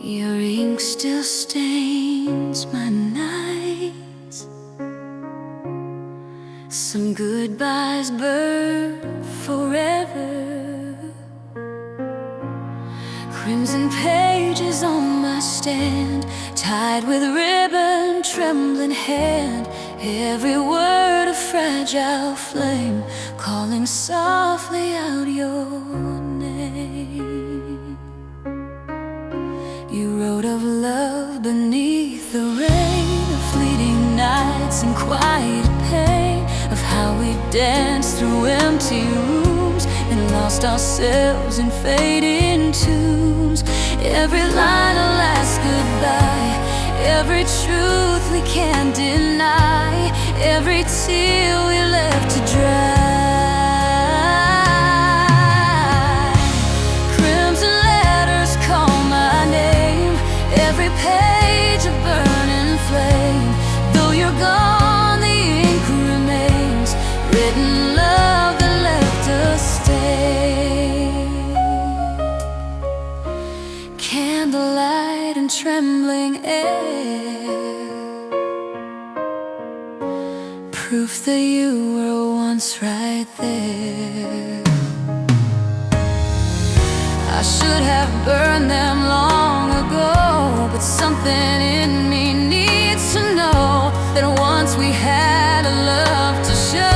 Your ink still stains my nights. Some goodbyes burn forever. Crimson pages on my stand, tied with ribbon, trembling hand. Every word a fragile flame, calling softly out your name. You wrote of love beneath the rain, of fleeting nights and quiet pain, of how we danced through empty rooms and lost ourselves in fading tunes. Every line a last goodbye, every truth we can't deny, every tear we left to dry. Crimson letters call my name, every page a burning flame. Though you're gone, the ink remains, written love that left a stain. Candlelight and trembling air, proof that you were once right there. I should have burned them long ago, but something in me needs to know that once we had a love to show.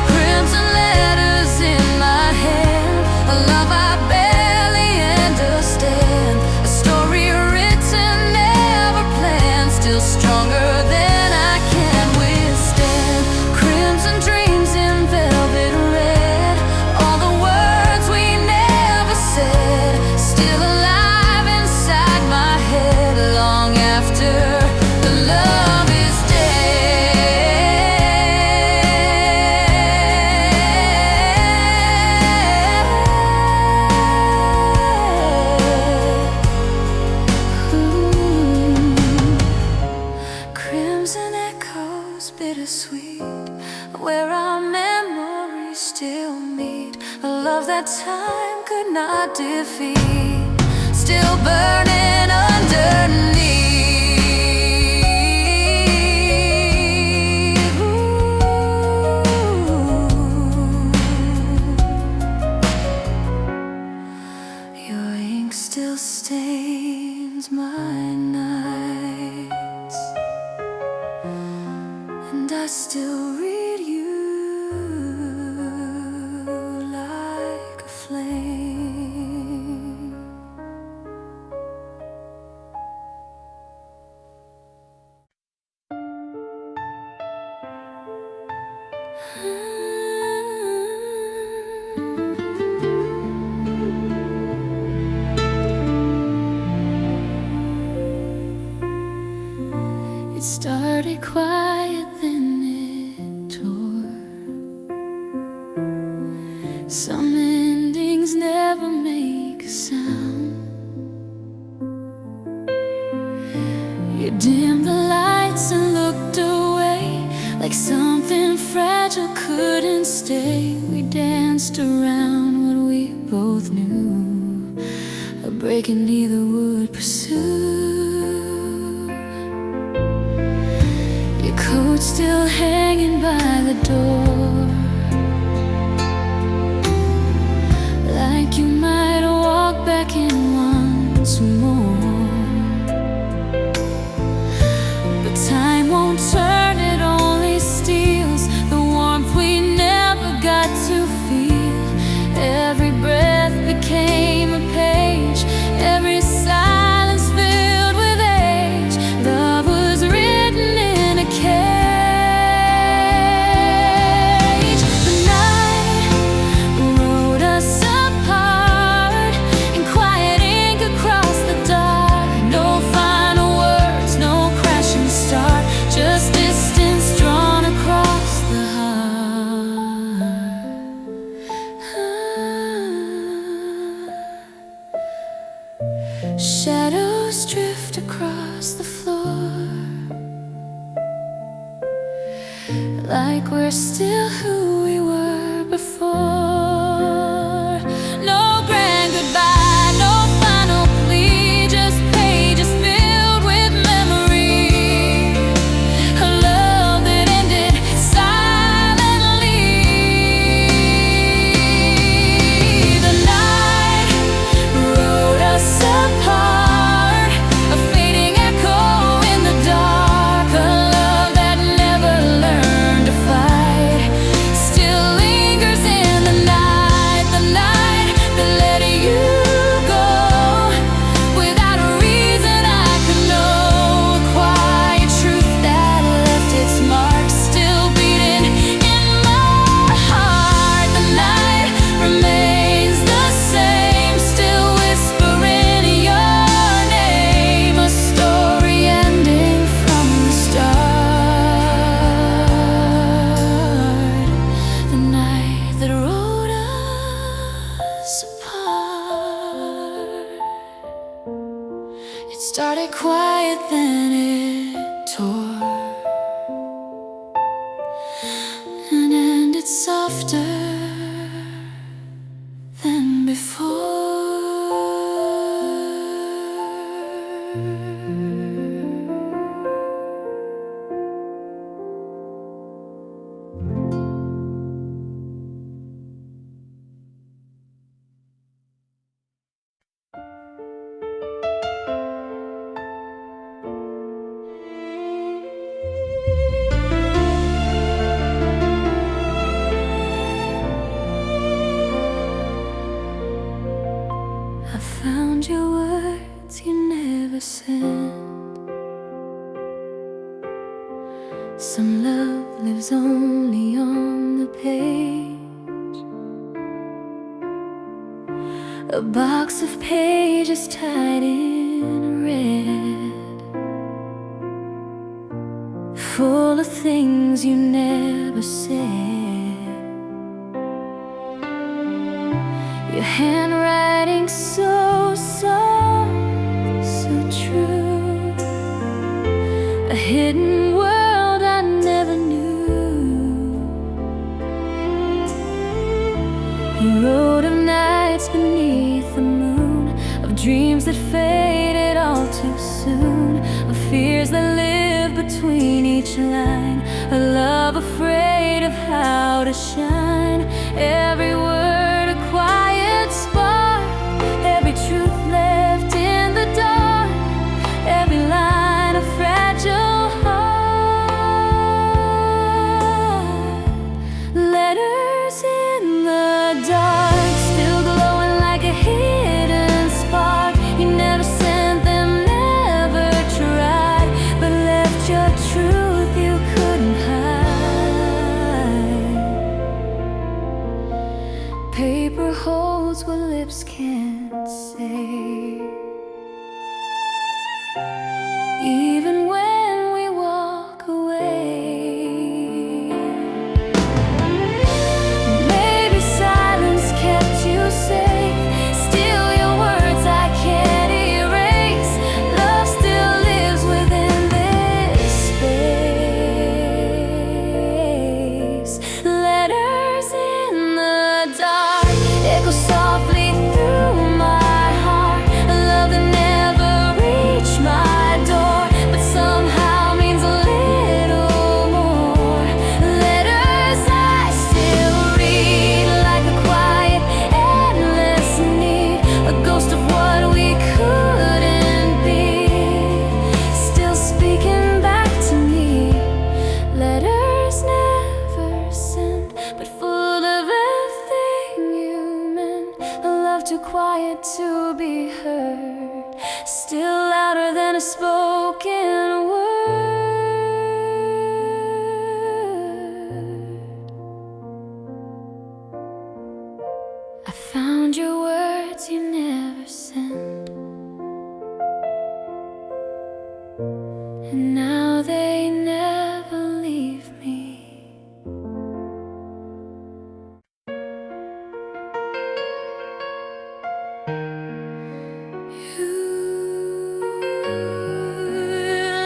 Crimson letters in my hand, a love I barely understand, a story written, never planned, still stronger than I can withstand. Crimson dreams in velvet red, all the words we never said, still alive inside my head long after the love is dead. Crimson echoes bittersweet, where our memories still meet, a love that time could not defeat, still burning underneath. Your ink still stains my nights, and I still read you like a flame. It started quiet, then it tore. Some endings never make a sound. You dimmed the lights and looked away, like something fragile couldn't stay. We danced around what we both knew, a break and neither would pursue. Your coat still hanging by the door, like you might walk back in once more. But time won't turn, it only steals the warmth we never got to feel. Every breath became a page, every silence filled with age. Love was written in a cage. The night wrote us apart in quiet ink across the dark. No final words, no crashing start, just distance drawn across the heart. Shadows drift across the floor, like we're still who we were before. No us apart. It started quiet, then it tore, and ended softer than before. I found your words you never sent. Some love lives only on the page, a box of pages tied in red, full of things you never said. Your handwriting so soft, so true, a hidden world I never knew. You wrote of nights beneath the moon, of dreams that faded all too soon, of fears that live between each line, a love afraid of how to shine. Every word a quiet spark, every truth left in the dark, every line a fragile heart. Letters in the dark, still glowing like a hidden spark. You never sent them, never tried, but left your truth you couldn't hide. Paper holds what lips can't say, even when we walk away. Maybe silence kept you safe, still your words I can't erase. Love still lives within this space. Letters in the dark echo softly through my heart, a love that never reached my door, but somehow means a little more. Letters I still read, like a quiet, endless need, a ghost of what we couldn't be, still speaking back to me. Letters never sent, but full of everything you meant, a love too quiet to be heard, still louder than a spoken word. I found your words you never sent, and now they never leave me. You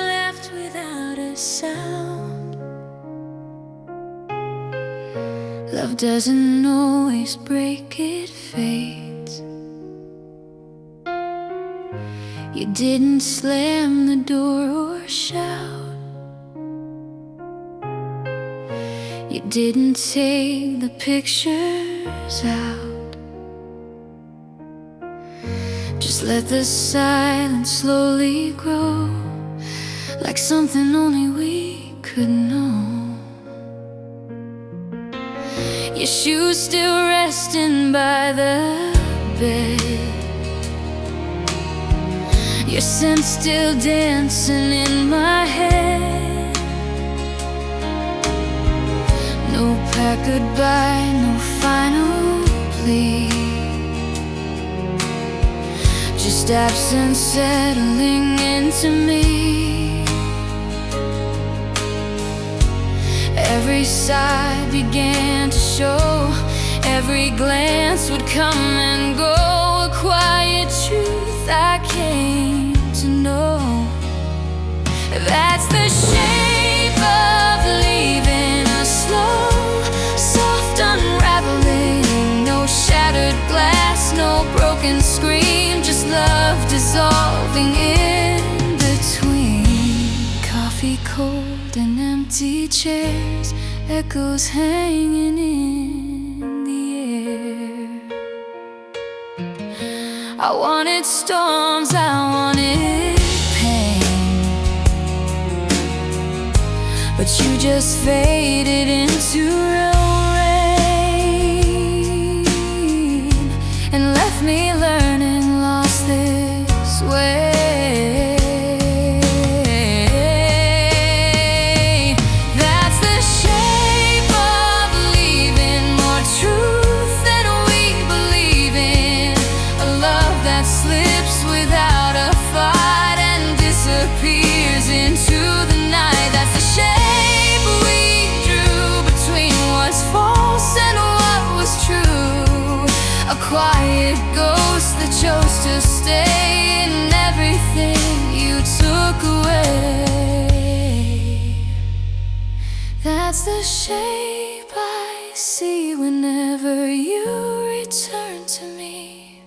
left without a sound. Love doesn't always break, it fades. You didn't slam the door or shout, you didn't take the pictures out. Just let the silence slowly grow, like something only we could know. Your shoes still resting by the bed, your scent still dancing in my head. No pack goodbye, no final plea, just absence settling into me. Every side began to show, Every glance would come and go, a quiet truth I came to know. That's the shape of leaving, a slow, soft unraveling. No shattered glass, no broken screen, just love dissolving in between. Coffee cold and empty chairs, echoes hanging in the air. I wanted storms, I wanted pain, but you just faded into real rain and left me learning, lost this way. That's the shape of leaving, more truth than we believe in. A love that slips without a fight and disappears into the night. That's the shape we drew between what's false and what was true. A quiet ghost that chose to stay in everything you took away. That's the shape I see whenever you return to me.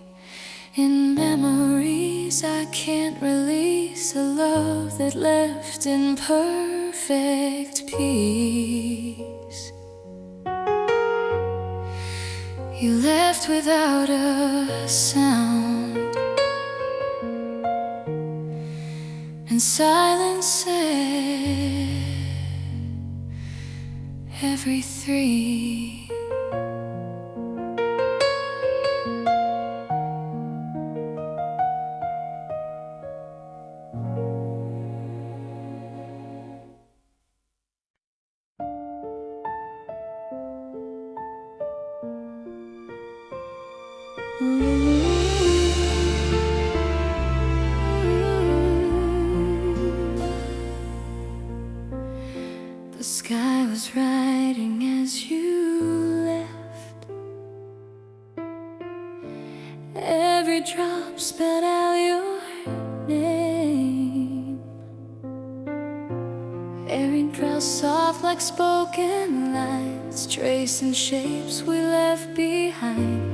In memories I can't release, a love that left in perfect peace. You left without a sound, and silence said every three. The sky was writing as you left. Every drop spelled out your name. Every trail soft like spoken lines, tracing shapes we left behind.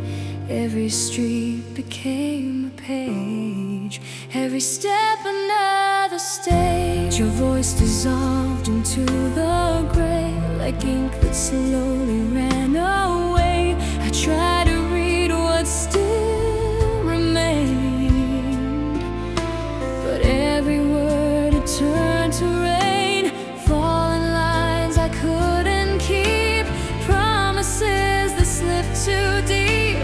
Every street became a page, every step another stage. Your voice dissolved into the gray, like ink that slowly ran away. I tried to read what still remained, but every word had turned to rain. Fallen lines I couldn't keep, promises that slipped too deep.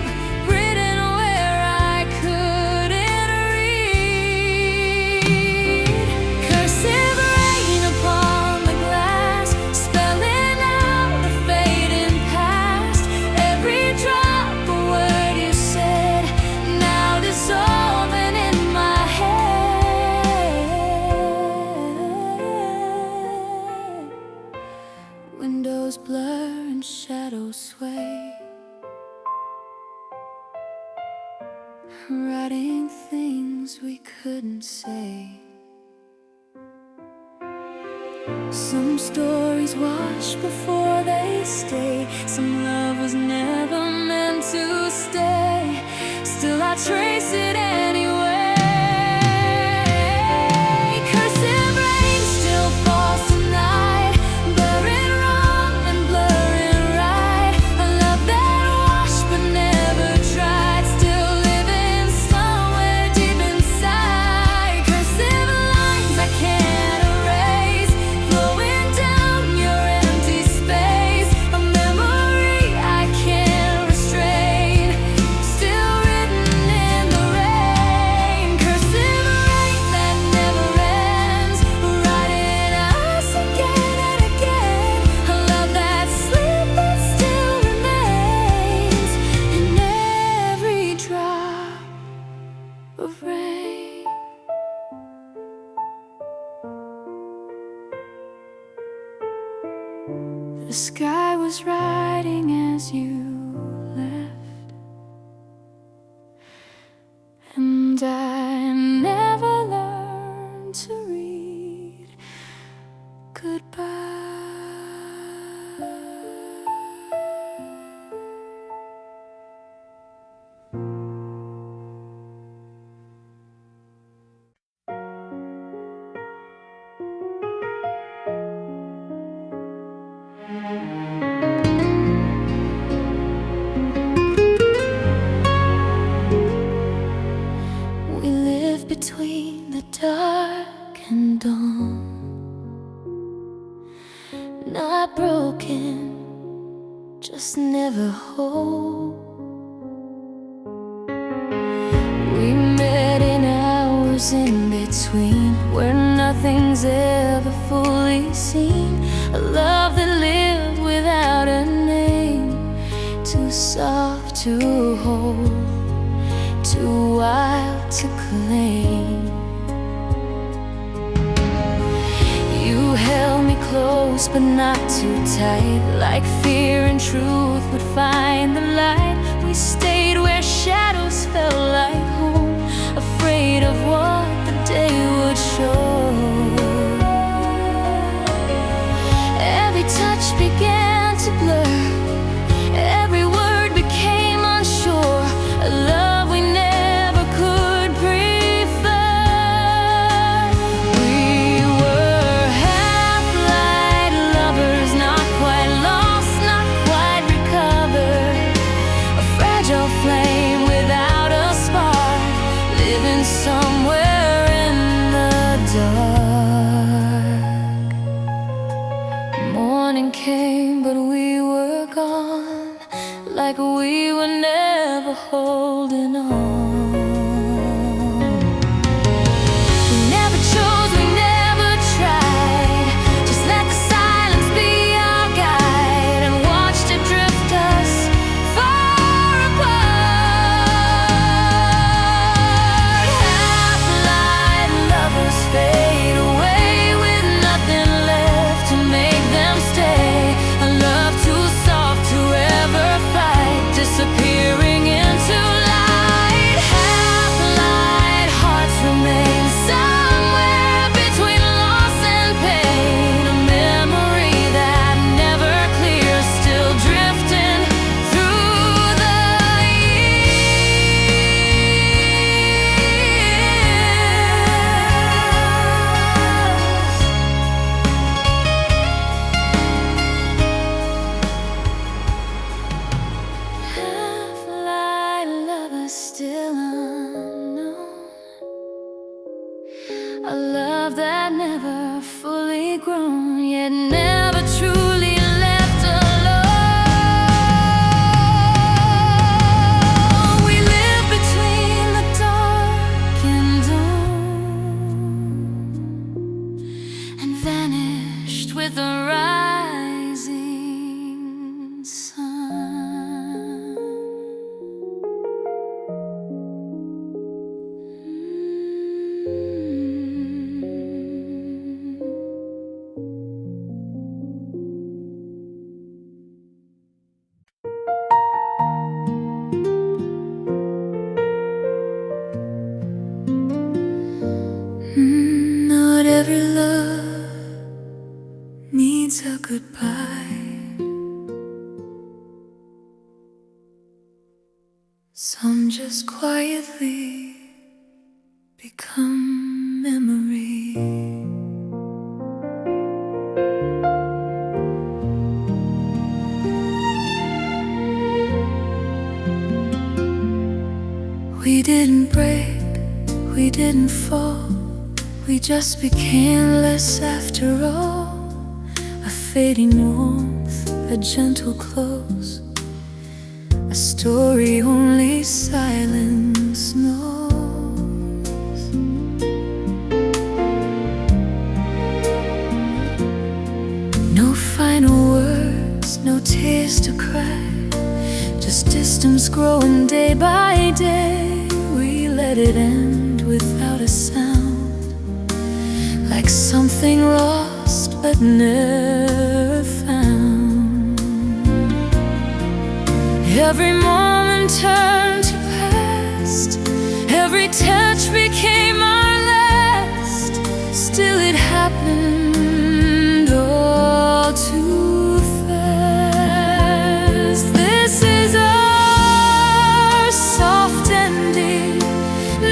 Windows blur and shadows sway, writing things we couldn't say. Some stories wash before they stay. Some love was never meant to stay. Still I trace it anyway. The sky was writing as you left. hope. We met in hours in between, where nothing's ever fully seen. A love that lived without a name, too soft to hold, too wild to claim. You held me close but not too tight, like fear and truth would find the light. We stayed where shadows felt like home, afraid of what the day would show. Every touch began to blur, every word became unsure. A love we never could prefer. We were half-light lovers, not quite lost, not quite recovered. A fragile flame without a spark, living somewhere in the dark. Morning came, but we were gone, like we were never holding on. We never chose, we never tried, just let the silence be our guide, and watched it drift us far apart. Half-light lovers fade away with nothing left to make them stay. A love too soft to ever fight, disappearing into light. Half-light hearts remain somewhere between loss and pain, a memory that never clears, still drifting through the half-light lovers still unknown, a love that never fully grown, yet never truly left alone. We live between the dark and dawn, and vanished with the rising sun. Not every love needs a goodbye. Some just quietly become memory. We didn't break, we didn't fall, we just became less after all. A fading warmth, a gentle close, a story only silence knows. No final words, no tears to cry, just distance growing day by day. We let it end without a sound, like something lost but never found. Every moment turned to past, every touch became our last. Still it happened all too fast. This is our soft ending,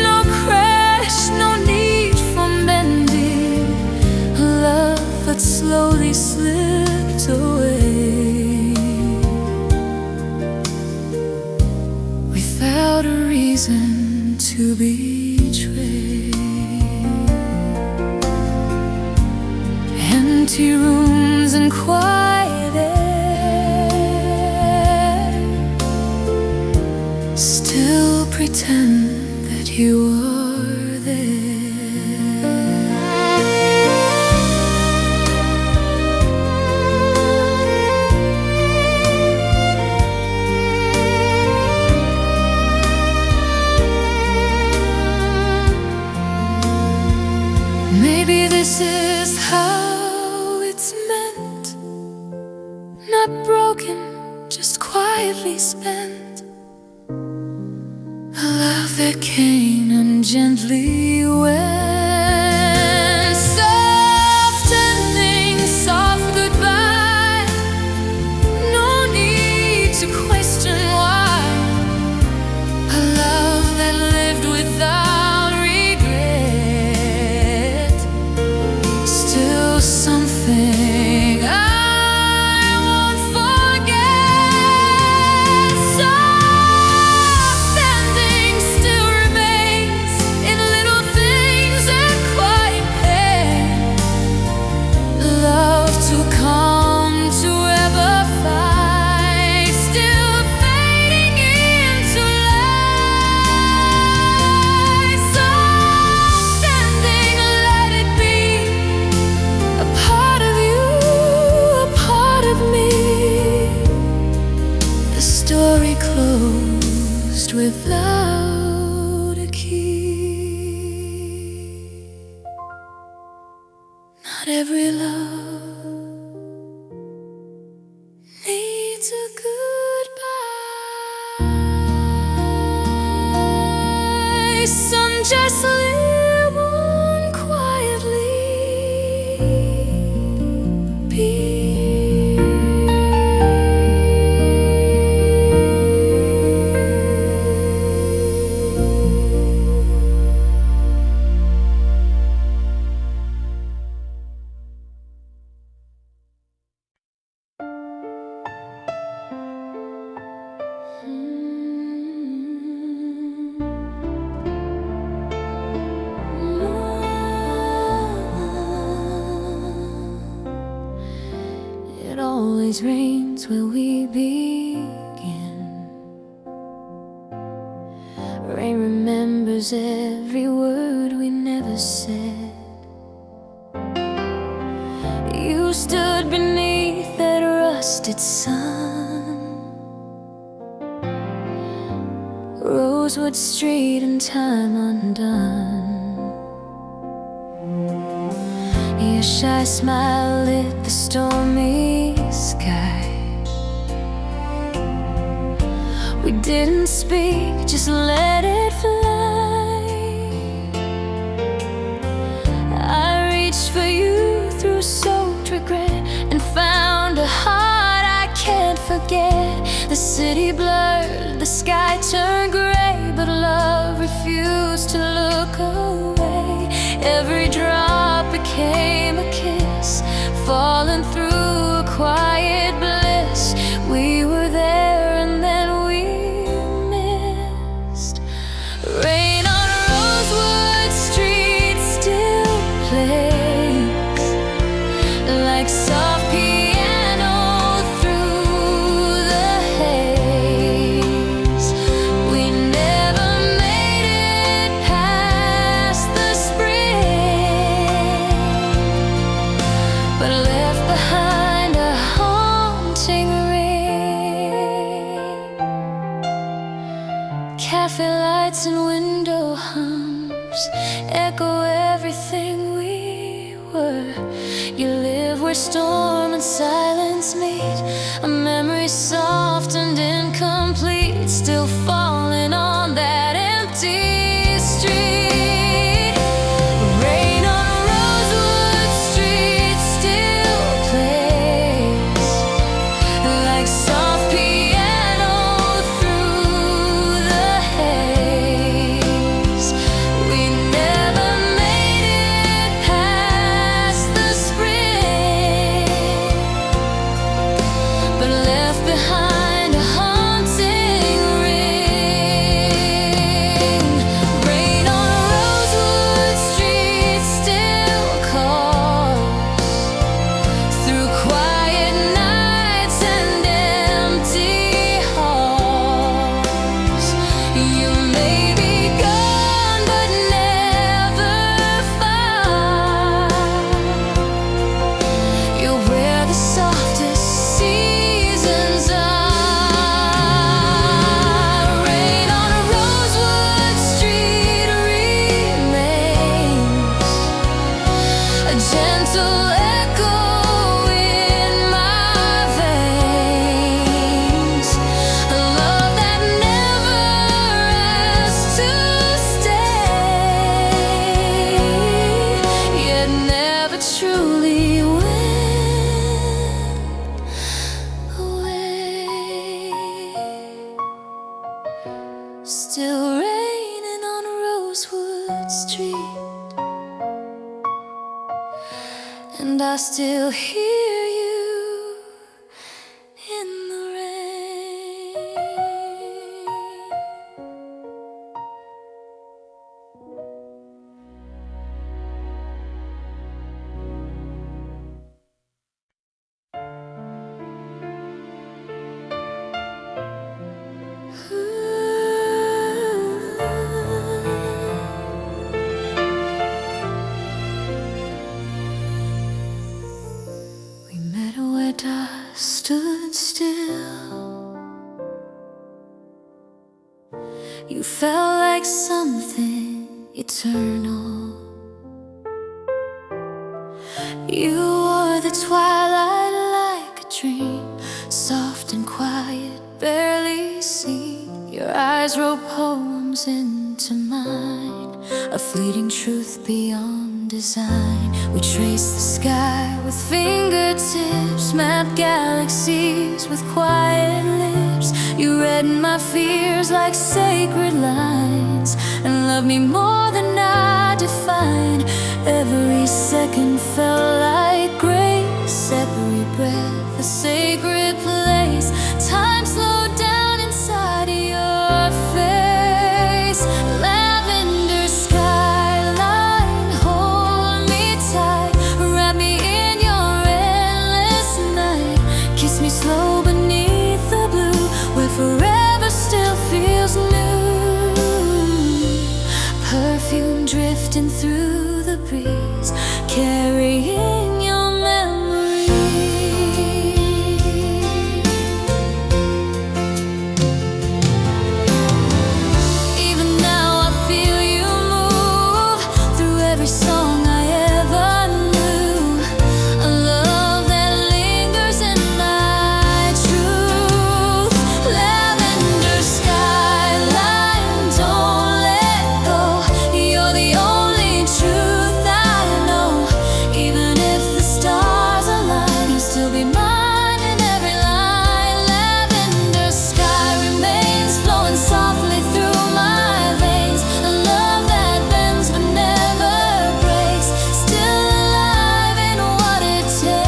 no crash, no need for mending. A love that slowly slipped away, without a reason to betray. Empty rooms and quiet air, pretend that you are there. Maybe this is how it's meant, not broken, just quietly spent. A love that came and gently went. Soft ending, soft goodbye. No need to question why. A love that lived without regret. Still something I won't forget. Soft ending still remains in little things and quiet pain. Love to come to ever fight, still fading into light. Soft ending, let it be. A part of you, a part of me. The story closed without a key. Not every love needs a goodbye. Some just live on quietly. It always rains where we begin. Rain remembers every word we never said. You stood beneath that rusted sun, Rosewood Street and time undone. Your shy smile lit the stormy sky. We didn't speak, just let it fly. I reached for you through soaked regret and found a heart I can't forget. The city blurred, the sky turned gray, but love refused to look away. Every drop became a kiss, falling through a quiet bliss. We were there and then we missed. Rain on Rosewood Street still plays like soft piano through the haze. We never made it past the spring, but left behind a haunting ring. Cafe lights and window hums echo everything we were. You live where storm and silence meet, a memory soft and incomplete, still falling on that empty street. Rain on Rosewood Street still plays like soft piano through the haze. We never made it past the spring, but left behind a haunting ring. deserted street, and I still hear you in the rain. We met where dust stood still. You felt like something eternal. You wore the twilight like a dream, soft and quiet, barely seen. Your eyes wrote poems into mine, a fleeting truth beyond design. We traced the sky with fingertips, mapped galaxies with quiet lips. You read my fears like sacred lines, and loved me more than I defined. Every second felt like grace, every breath a sacred place. Time slowed down inside your face. Lavender skyline, hold me tight, wrap me in your endless night. Kiss me slow beneath the blue, where forever still feels new. Perfume drifting through the breeze, carrying your memory. Even now I feel you move through every song I ever knew. A love that lingers in my truth. Lavender skyline, don't let go. You're the only truth I know. Even if the stars align, you'll still be mine in every line. Lavender sky remains flowing softly through my veins. A love that bends but never breaks, still alive in what it takes.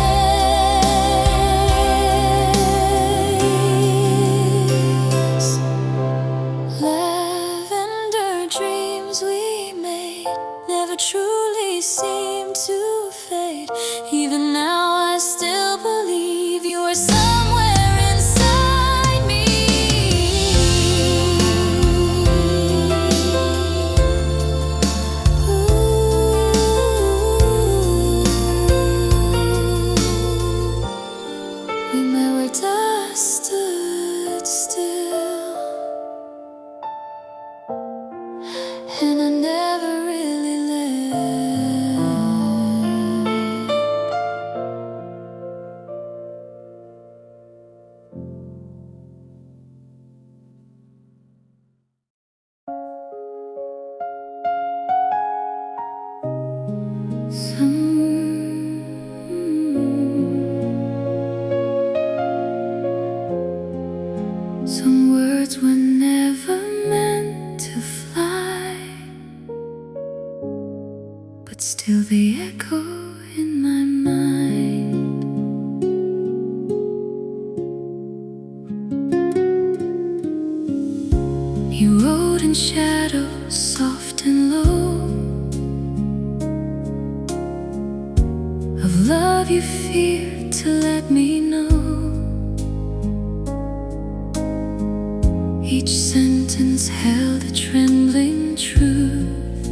Lavender dreams we made never truly seem to fade. Even now I still believe you are somewhere inside me. We met where dust stood still, and I never really left. Some words were never meant to fly, but still they echo in my mind. You rode in shadows, soft and low, of love you feared to let me know. Each sentence held a trembling truth,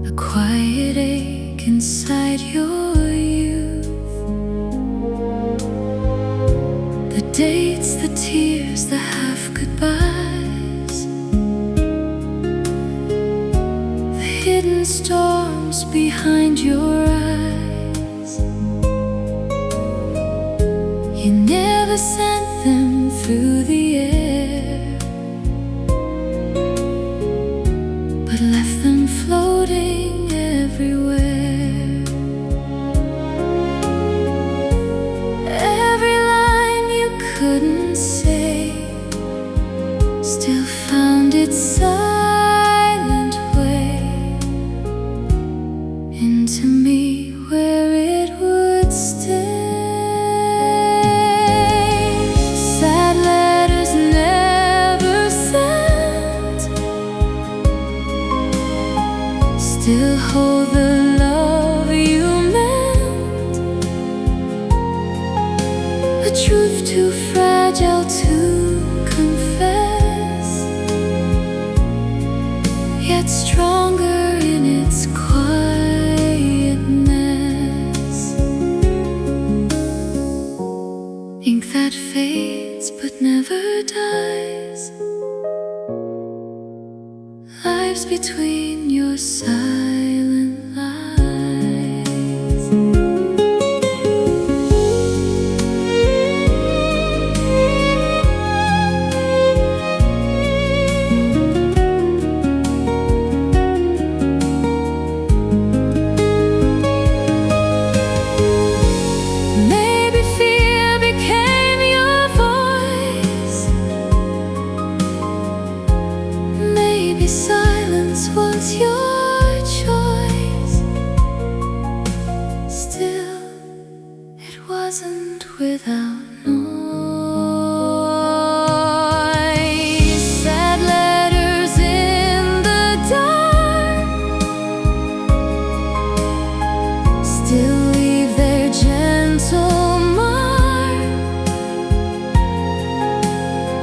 a quiet ache inside your youth. The dates, the tears, the half goodbyes, the hidden storms behind your eyes. You never sent them through the air, but left them floating everywhere. Every line you couldn't say still found its silent way into me, where it would stay. Sad letters never sent still hold the love you meant, a truth too fragile to confess, yet stronger in its quietness. Ink that fades but never dies, lives between your silent lies. Maybe fear became your voice, maybe silence was your choice. Still, it wasn't without noise. Sad letters in the dark still leave their gentle mark,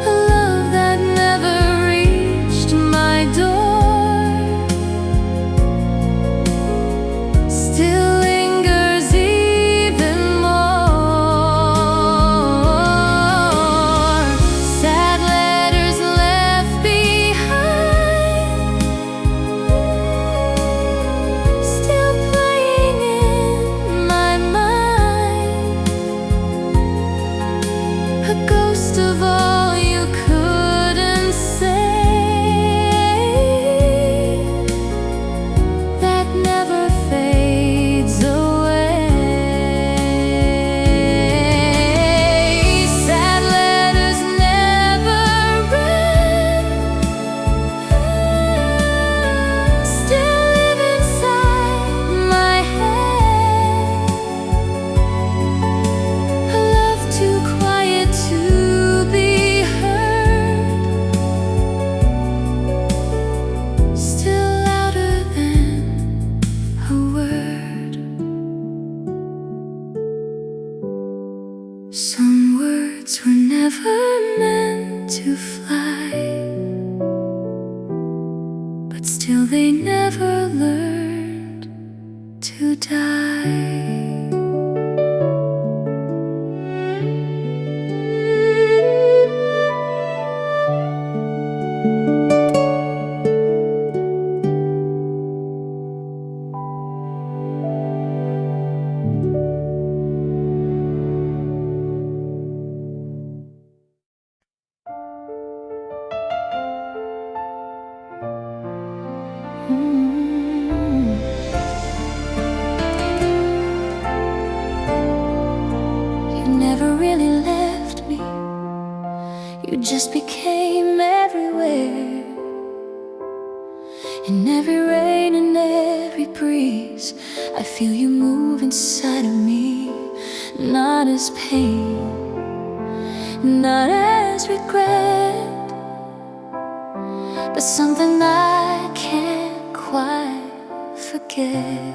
a love that never reached my door still lingers even more. Sad letters left behind, still playing in my mind, a ghost of all you couldn't say, that never fades away. Sad letters never read still live inside my head, a love too quiet to be heard, still louder than a word. Some words were never meant to fly, but still they never learned to die. You never really left me, you just became everywhere. In every rain and every breeze, I feel you move inside of me, not as pain, not as regret, but something I can't quite forget.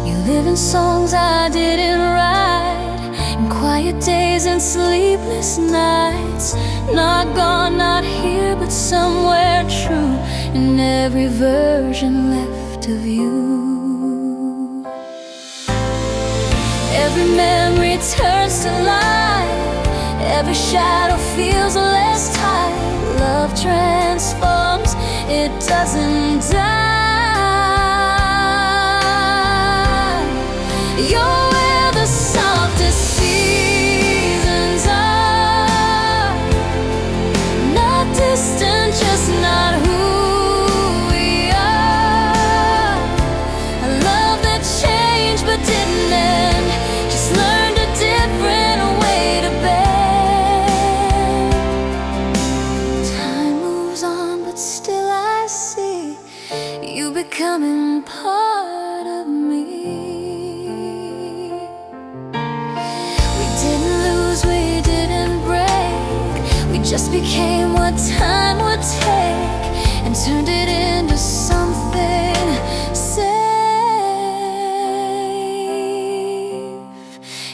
You live in songs I didn't write, in quiet days and sleepless nights, not gone, not here, but somewhere true, in every version left of you. Every memory turns to light, every shadow feels less tight. Love transforms, it doesn't die. You're where the softest seasons are, not distant, just not who we are. A love that changed but didn't end, just learned a different way to bend. became what time would take and turned it into something safe.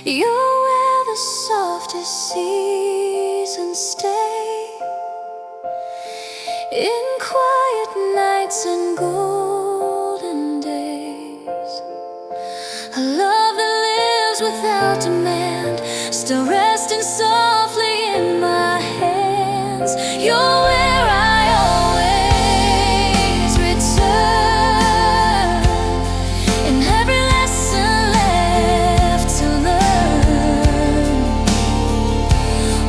You're where the softest seasons stay, in quiet nights and golden days. A love that lives without demand, still resting softly in my hands. You're where I always return, in every lesson left to learn.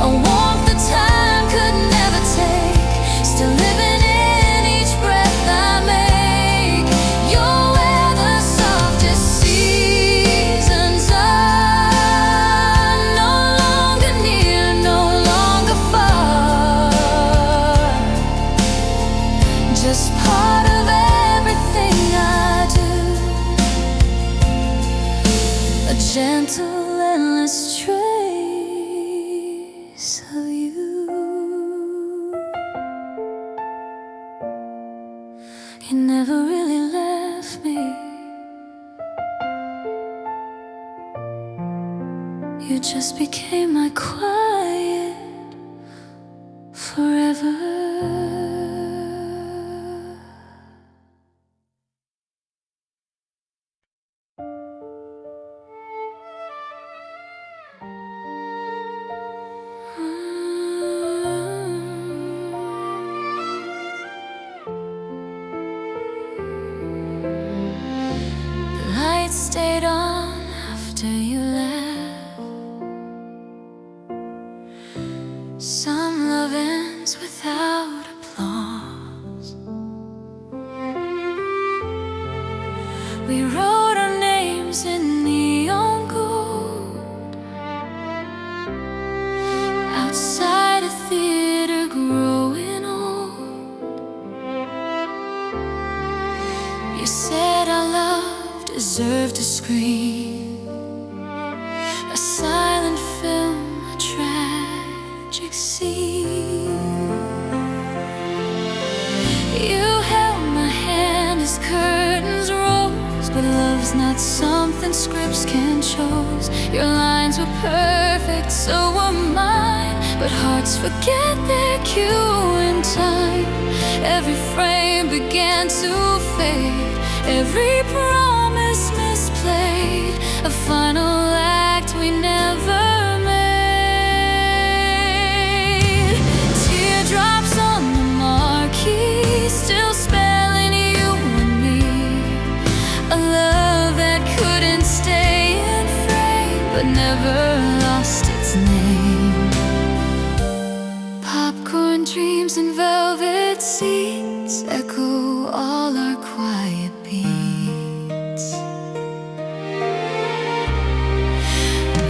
A warmth that time could never take, still living in each breath I make. You're where the softest seasons are, no longer near, no longer far, just part of everything I do. A gentle, endless trace of you. You never really left me. You just became my quiet forever. The lights stayed on after you left. Some love ends without applause. We wrote our names in neon gold outside a theater growing old. You said our love deserved to scream, a silent film, a tragic scene. You held my hand as curtains rose, but love's not something scripts can choose. Your lines were perfect, so were mine, but hearts forget their cue in time. Every frame began to fade, every promise misplayed, a final act we never made. Teardrops on the marquee, still spelling you and me. A love that couldn't stay in frame, but never lost its name. Popcorn dreams and velvet seats echo all our quiet beats.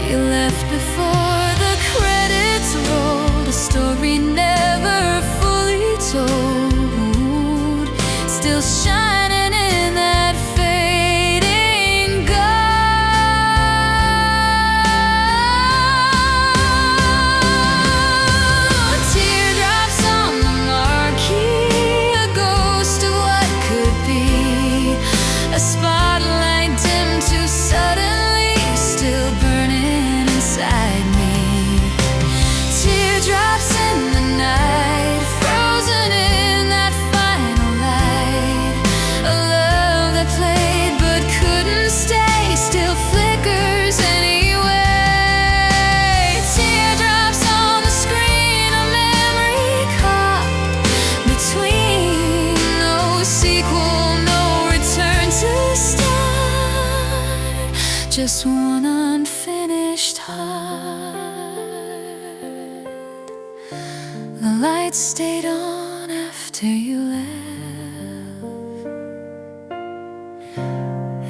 You left before the credits rolled, a story never fully told, still shining in that fading gold. Teardrops on the marquee, a ghost of what could be, a spotlight dimmed too suddenly, still burning inside me. Teardrops in the night, frozen in that final light. A love that played but couldn't stay, still flickers anyway. Teardrops on the screen, a memory caught between no sequel, no return to start, just one unfinished heart. The lights stayed on after you left,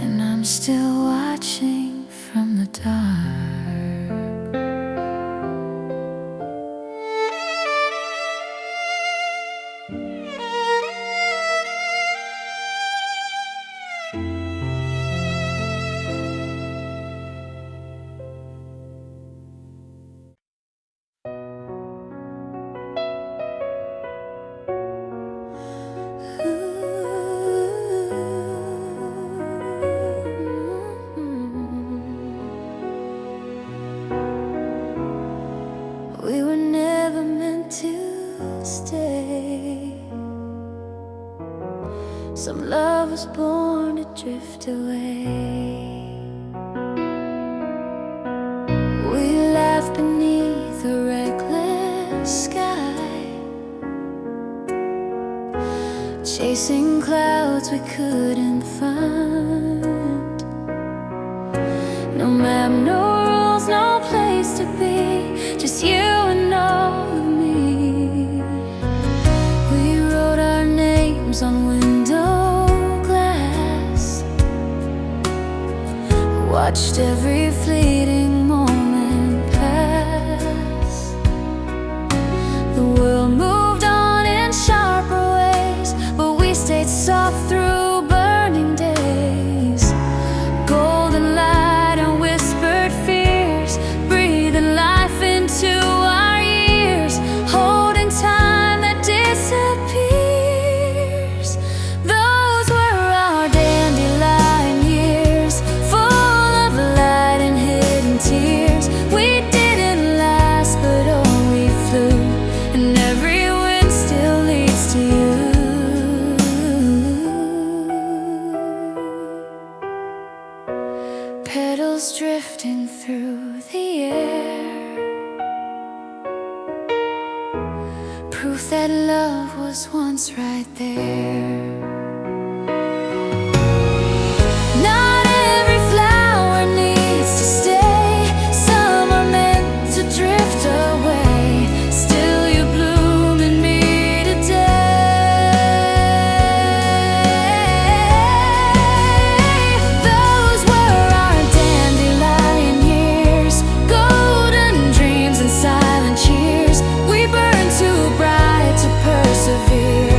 and I'm still watching from the dark. Some love was born to drift away. We laughed beneath a reckless sky, chasing clouds we couldn't find. No map, no rules, no place to be, just you and all of me. We wrote our names on window glass, watched every fleeting moment pass. The world moved on in sharper ways, but we stayed soft through burning days. Golden light and whispered fears, breathing life into our years, holding time that disappears. Those were our dandelion years, full of light and hidden tears. We didn't last, but oh, we flew, and every wind still leads to you. Petals drifting through the air, proof that love was once right there. Not every flower needs to stay, some are meant to drift away. Still you bloom in me today. Those were our dandelion years, golden dreams and silent cheers. We burned too bright to persevere,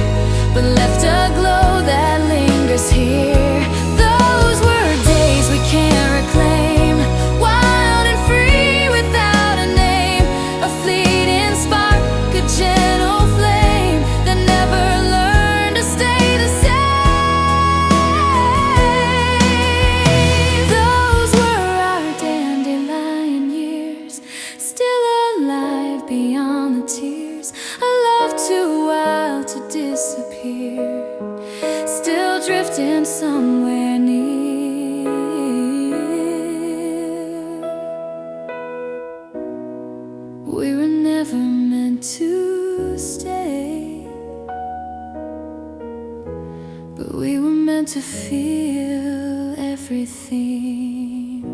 but left a glow that lingers here. Those were days we can't reclaim, wild and free without a name, a fleeting spark, a gentle flame that never learned to stay the same. Those were our dandelion years, still alive beyond the tears. A love too wild to disappear, still drifting somewhere near. We were never meant to stay, but we were meant to feel everything.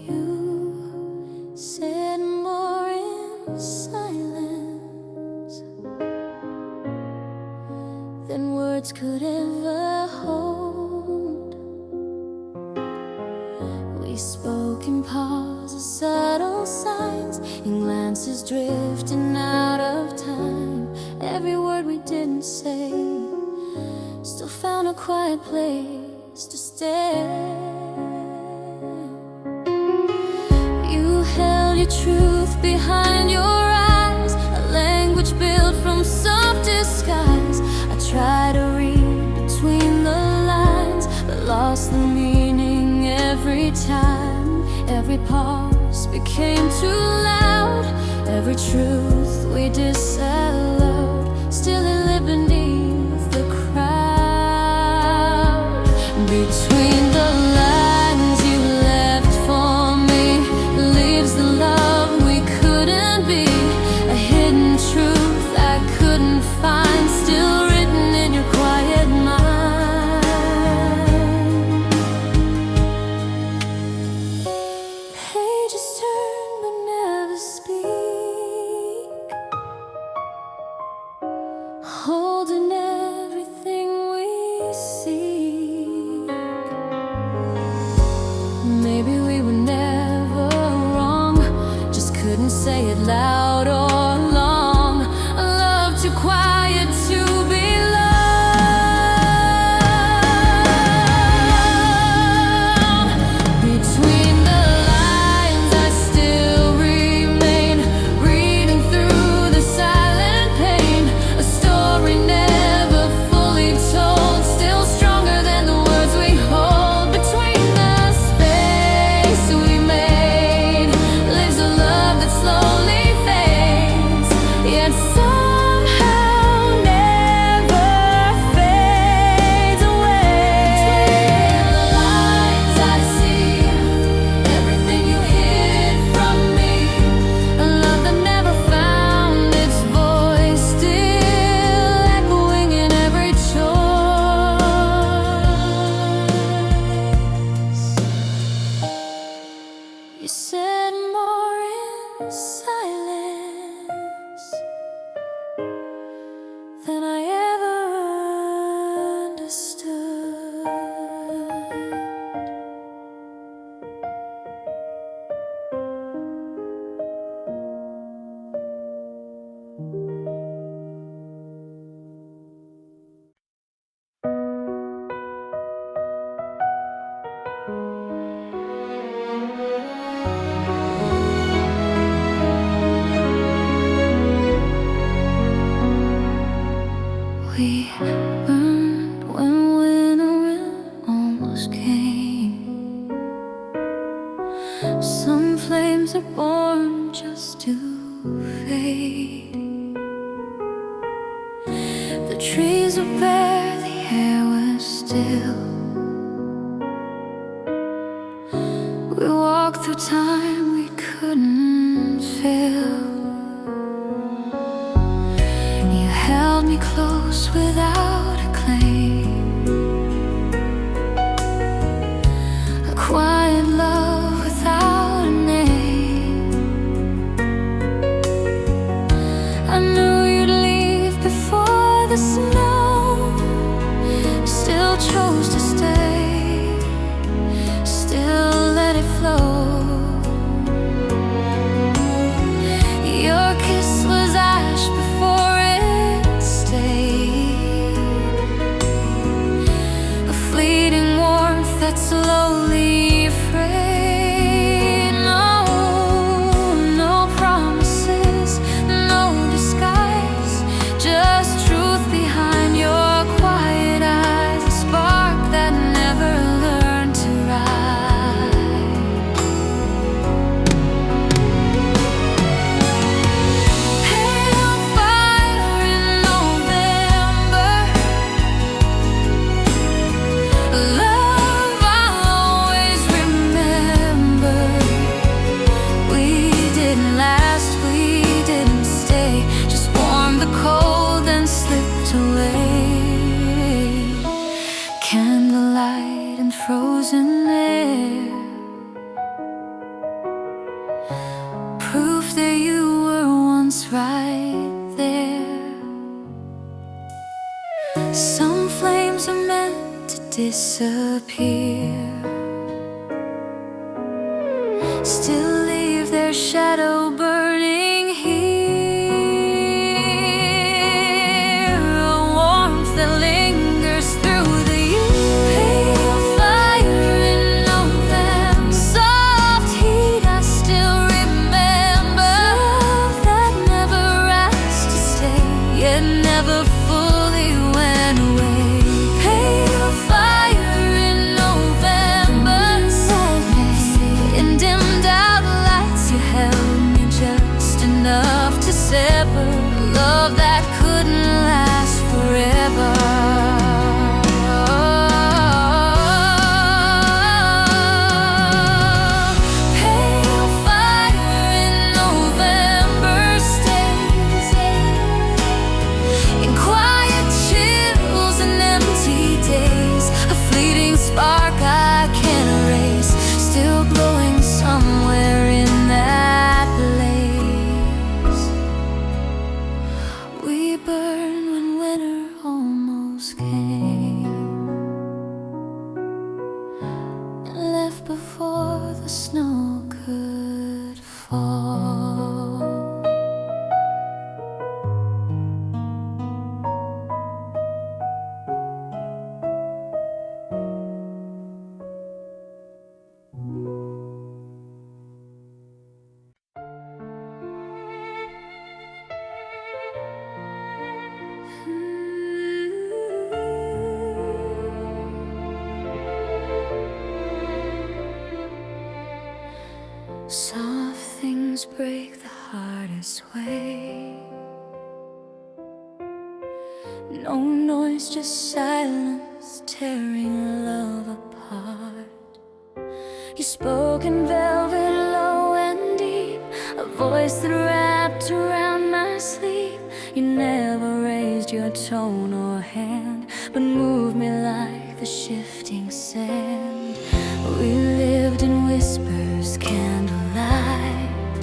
You said more in silence than words could ever hold. We spoke in pauses, subtle signs, in glances drifting out of time. Every word we didn't say still found a quiet place to stay. You held your truth behind your eyes, a language built from soft disguise. I tried to read between the lines, but lost the meaning every time. Every pause became too loud, every truth we disallowed, still it lived beneath the crowd. Between the lines you left for me lives the love we couldn't be, a hidden truth I couldn't find, still written in your quiet mind. Pages turn but never speak, holding everything we seek. Maybe we were never wrong, just couldn't say it loud or long. A love too quiet to be loved. Between the lines I still remember silence than I ever understood. We burned when winter almost came. Some flames are born just to fade. The trees were bare, the air was still. We walked through time we couldn't feel. You held me close without a claim, a quiet love without a name. I knew you'd leave before the snow, still chose to stay, still let it flow. Your kiss was ash before it stayed, a fleeting warmth that slowly frayed. No, no promises, no disguise, just truth behind your quiet eyes, a spark that never learned to rise. Pale fire in November, love I'll always remember. We didn't last, we didn't stay, just warmed the cold and slipped away. Candlelight and frozen air, proof that you were once right there. Some flames are meant to disappear, still leave their shadow burning here, a warmth that lingers through the years. Pale fire in November, soft heat I still remember, love that never asked to stay, yet never fully went away. Pale fire in November, sadness in dimmed out lights, you held me just enough to sever love that couldn't last forever. Pale fire in November stays in quiet chills and empty days, a fleeting spark I can't erase, still glowing somewhere in that place. We burned when winter almost came, and left before the snow could fall. Soft things break the hardest way. No noise, just silence tearing love apart. You spoke in velvet, low and deep, a voice that wrapped around my sleeve. You never raised your tone or hand, but moved me like the shifting sand. We lived in whispers, candlelight,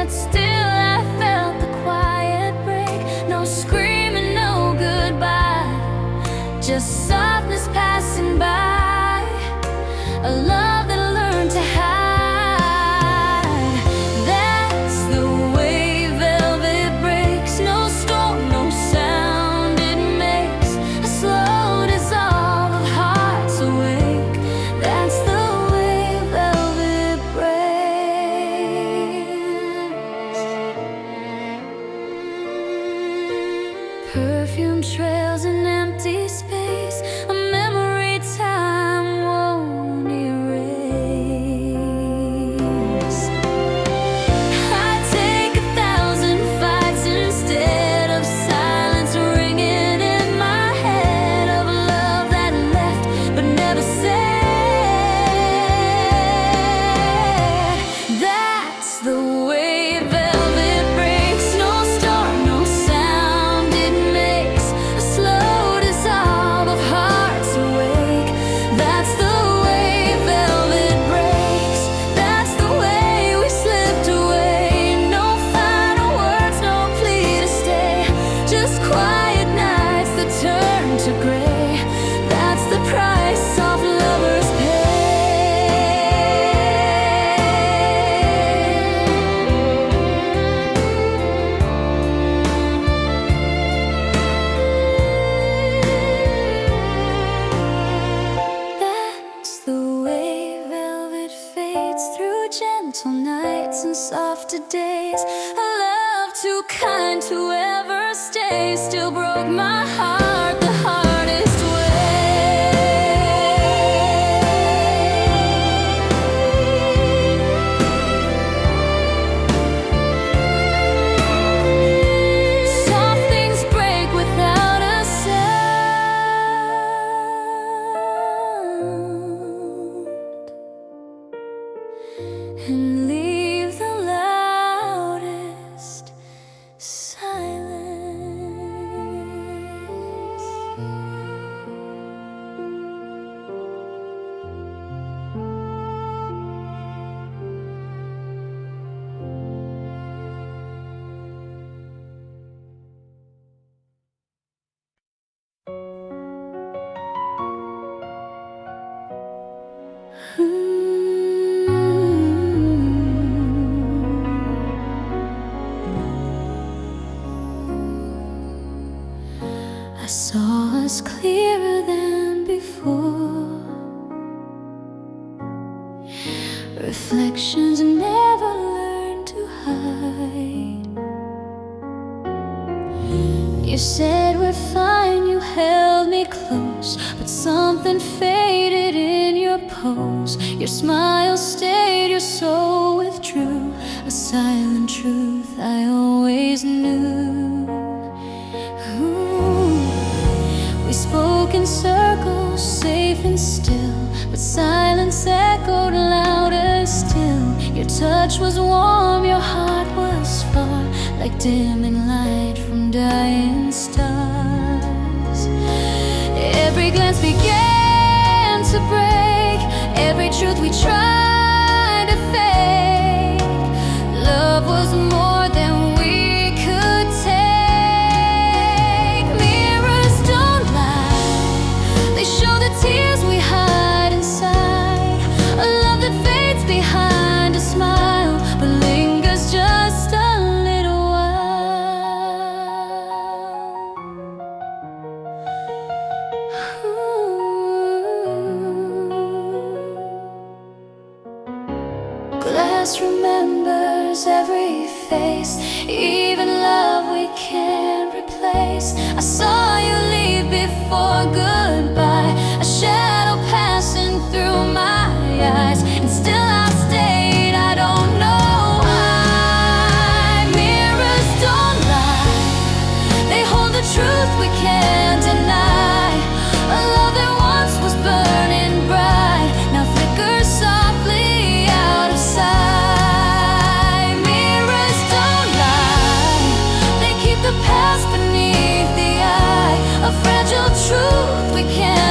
yet still I felt the quiet break. No screaming, no goodbye, just softness passing by. A love that learned to hide. That's the way velvet breaks. No storm, no sound it makes. A slow dissolve of hearts awake. That's the way velvet breaks. Perfume trails in empty space, a memory time won't erase. I take 1,000 fights instead of silence ringing in my head, of love that left but never said. That's the way velvet breaks. No storm, no sound it makes. A slow dissolve of hearts awake. That's the way velvet breaks. That's the way we slipped away. No final words, no plea to stay. Just quiet nights that turn to gray. That's the price soft lovers That's the way velvet fades through gentle nights and softer days. A love too kind to ever stay still broke my heart the hardest way. Soft things break without a sound and leave the loudest silence. I saw us clearer than before. Reflections never learned to hide. You said we're fine, you held me close, but something faded in your pose. Your smile stayed, your soul withdrew. A silent truth I always knew. Ooh. We spoke in circles, safe and still, but silence echoed louder still. Your touch was warm, your heart was far, like dimming light from dying stars. Every glance began to break, every truth we tried to fake. Love was more than we could take. Mirrors don't lie, they show the tears we hide inside. A love that fades behind a smile, but lingers just a little while. Glass remembers every face, even love we can't replace. I saw you leave before goodbye, a shadow passing through my eyes, and still I stayed. I don't know why. Mirrors don't lie, they hold the truth we can't deny. A love that once was burning bright now flickers softly out of sight. Mirrors don't lie, they keep the past beneath the eye. A fragile truth we can't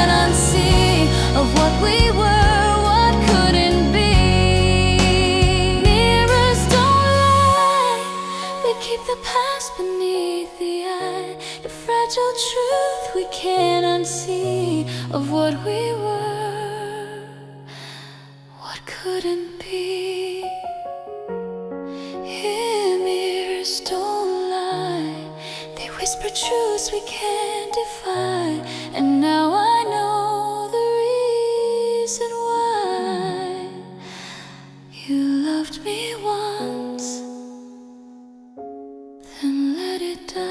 the past beneath the eye, the fragile truth we can't unsee of what we were, what couldn't be. Hear mirrors don't lie, they whisper truths we can't defy, and now I know the reason why. You loved me once, then let it die.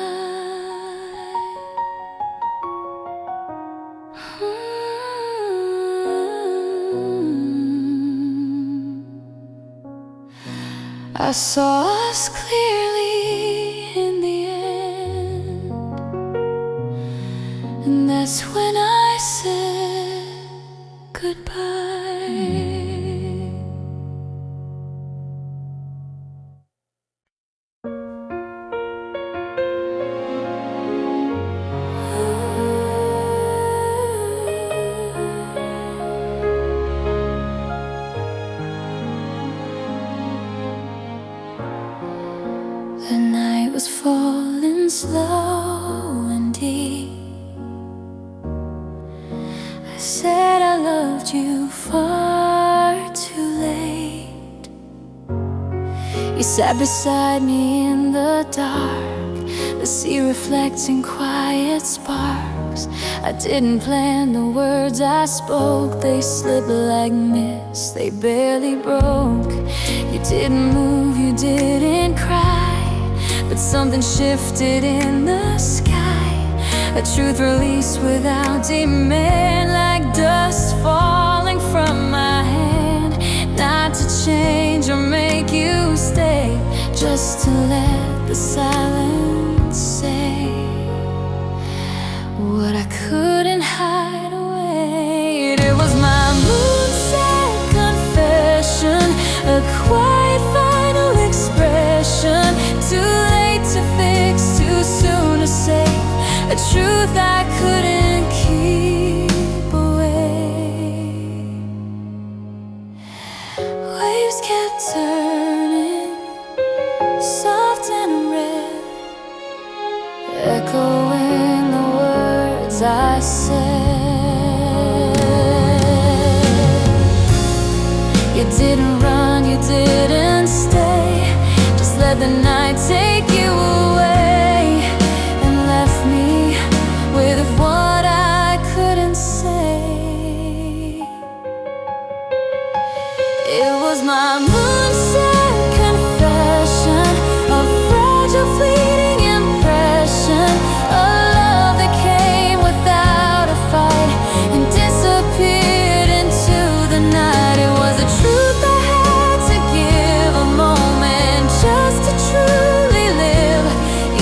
I saw us clearly in the end, and that's when I said goodbye. The night was falling slow and deep. I said I loved you far too late. You sat beside me in the dark, the sea reflecting quiet sparks. I didn't plan the words I spoke, they slipped like mist, they barely broke. You didn't move, you didn't cry, but something shifted in the sky. A truth released without demand, like dust falling from my hand. Not to change or make you stay, just to let the silence say what I couldn't hide away. It was my moonset confession, a quiet final expression. Too late to fix, too soon to save, a truth I couldn't keep away. Waves kept turning, soft and red, echoing the words I said. You didn't run, you didn't stay, just let the night take you away, and left me with what I couldn't say. It was my moonset confession, a fragile fleeting impression, a love that came without a fight and disappeared into the night. It was a truth I had to give a moment just to truly live,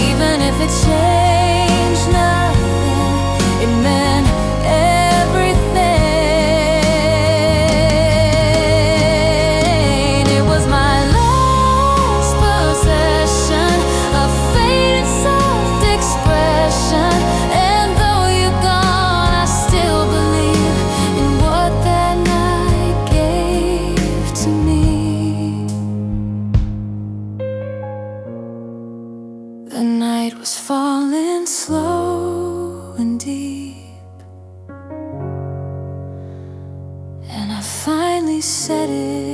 even if it changed nothing, it meant everything. It was my last possession, a fading soft expression, and though you're gone, I still believe in what that night gave to me. The night was falling slow and deep, and I finally said it.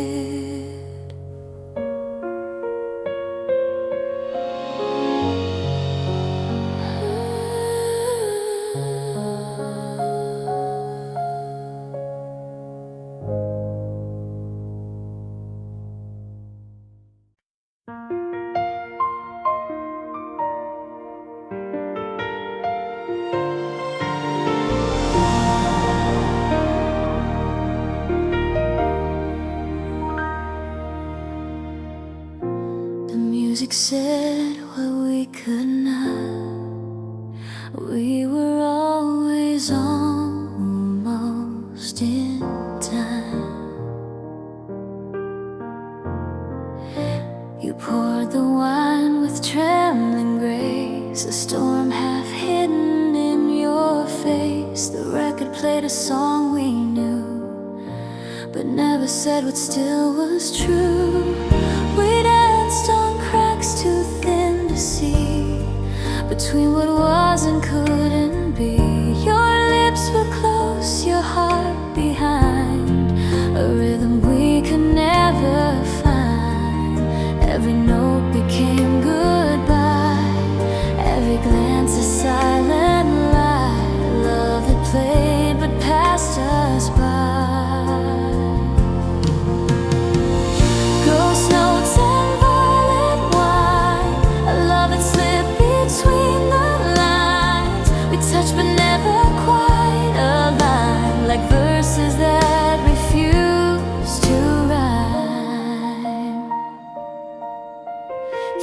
The music said what we could not. We were always almost in time. You poured the wine with trembling grace, a storm half hidden in your face. The record played a song we knew, but never said what still was true. We danced on cracks too thin to see. became goodbye. Every glance a silent lie. Love that played but passed us by. Ghost notes and violet wine. A love that slipped between the lines. We touched but never quite aligned, like verses that refuse to rhyme.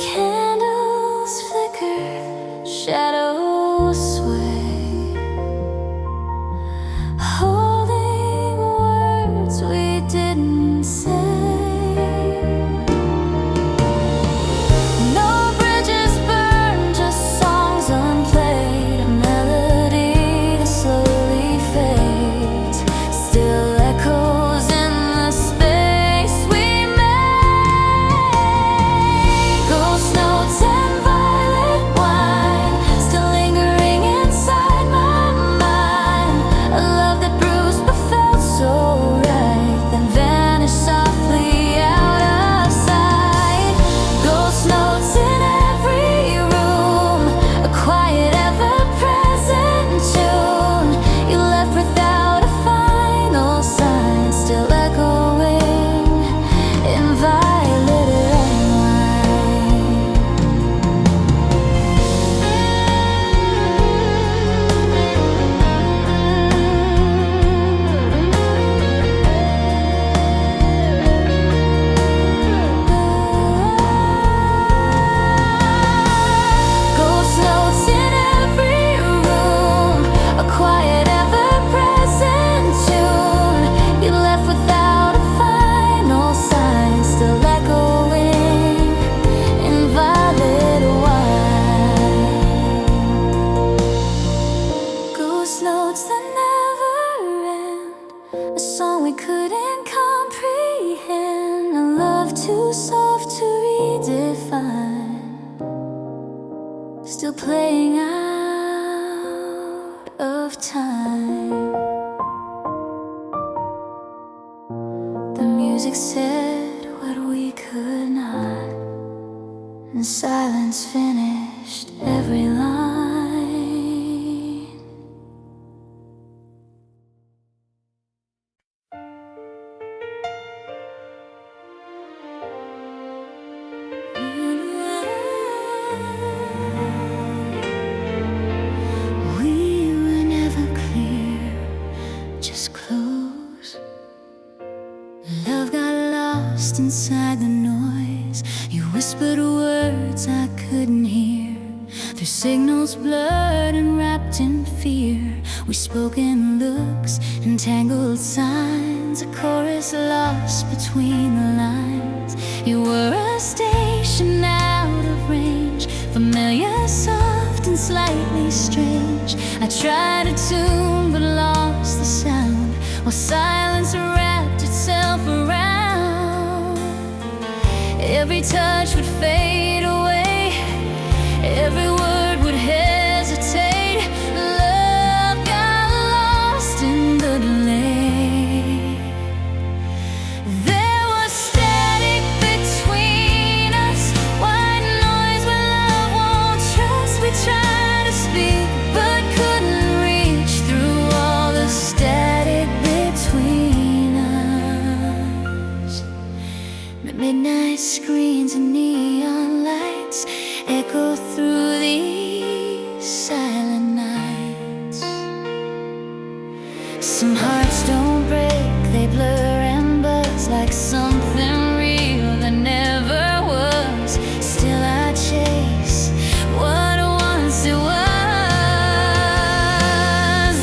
Candles flicker, shadows sway, holding words we didn't say. No bridges burned, just songs unplayed. A melody that slowly fades, still echoes in the space we made. Ghost notes and violet wine, still lingering inside my mind. A love that bruised but felt so right, then vanished softly out of sight. Ghost notes in every room, a quiet ever-present tune. You left without a final sign, still echoing in violet wine. Ghost notes in every room, a quiet ever-present tune. You left without a final sign, still echoing in violet wine. Ghost notes that never end, a song we couldn't comprehend, a love too soft to redefine, still playing out of time. The music said what we could not, and silence finished every line. We were never clear, just close. Love got lost inside the noise. You whispered words I couldn't hear, through signals blurred and wrapped in fear. We spoke in looks, entangled signs, a chorus lost between the lines. You were a station out of range, familiar, soft and slightly strange. I tried to tune but lost the sound, while silence wrapped itself around. Every touch would fade away, every word would hesitate. Love got lost in the delay. There was static between us, white noise where love won't trust. We tried to speak but couldn't reach through all the static between us. The midnight screens and neon lights echo through these silent nights. Some hearts don't break, they blur and buzz like something real that never was. Still I chase what once it was.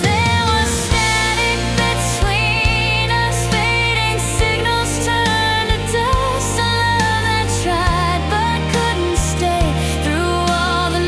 There was static between us, fading signals turned to dust. A love that tried but couldn't stay through all the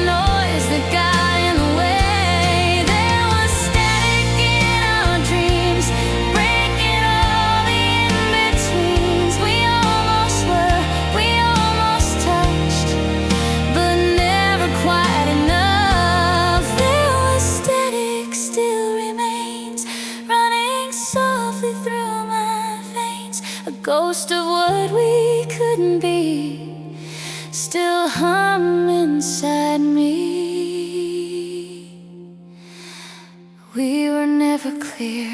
still hum inside me. We were never clear.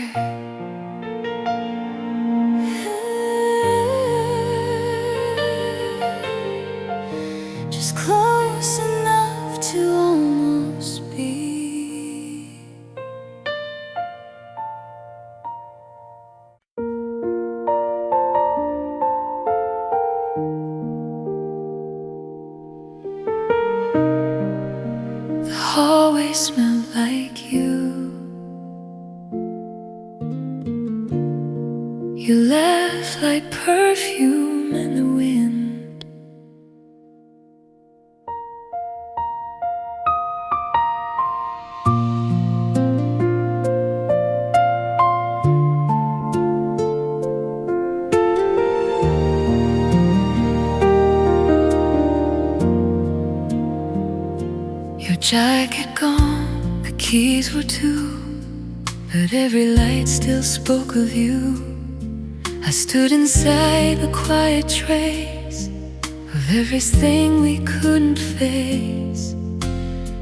Just close enough to almost be. The hallway smelled like you. You left like perfume in the wind. Your jacket gone, the keys were too, but every light still spoke of you. I stood inside the quiet trace of everything we couldn't face.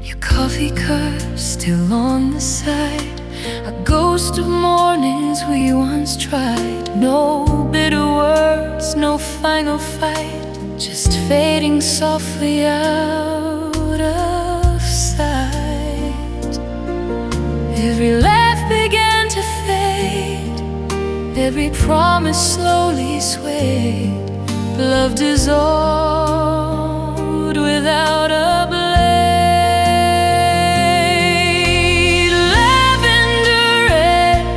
Your coffee cup still on the side, a ghost of mornings we once tried. No bitter words, no final fight, just fading softly out of sight. Every laugh began to fade, every promise slowly swayed. Love dissolved without a blade. Lavender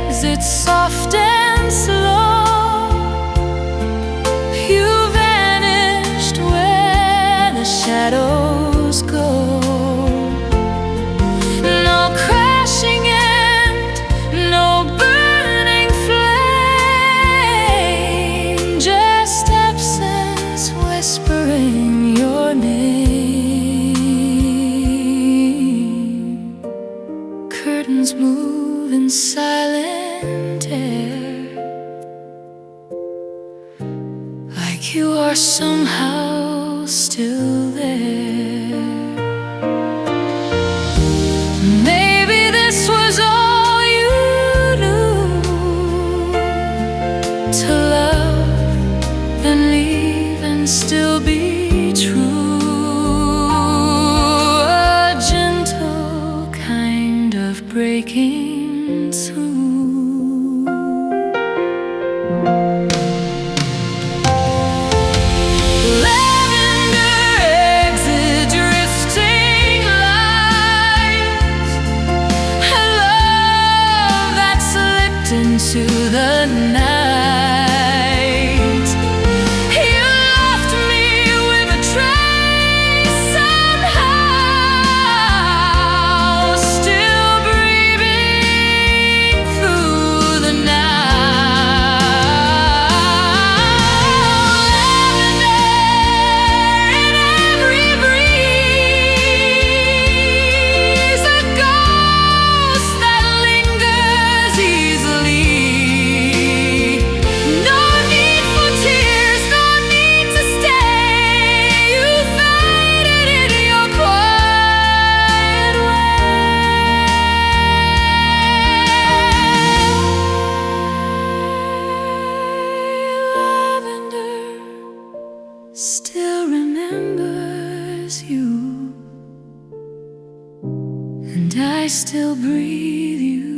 exits soft and slow. You vanished where the shadows go. No crashing end, no burning flame, just absence whispering your name. Curtains move in silent air, like you are somehow still there. Maybe this was all you knew, to love, then leave and still be true. A gentle kind of breaking through. Lavender exit drifting lights, a love that slipped into the night. You left me with a trace somehow, still breathing through the night. Lavender in every breeze, a ghost that lingers easily. No need for tears, no need to stay. You faded in your quiet way. Lavender still remembers you, and I still breathe you.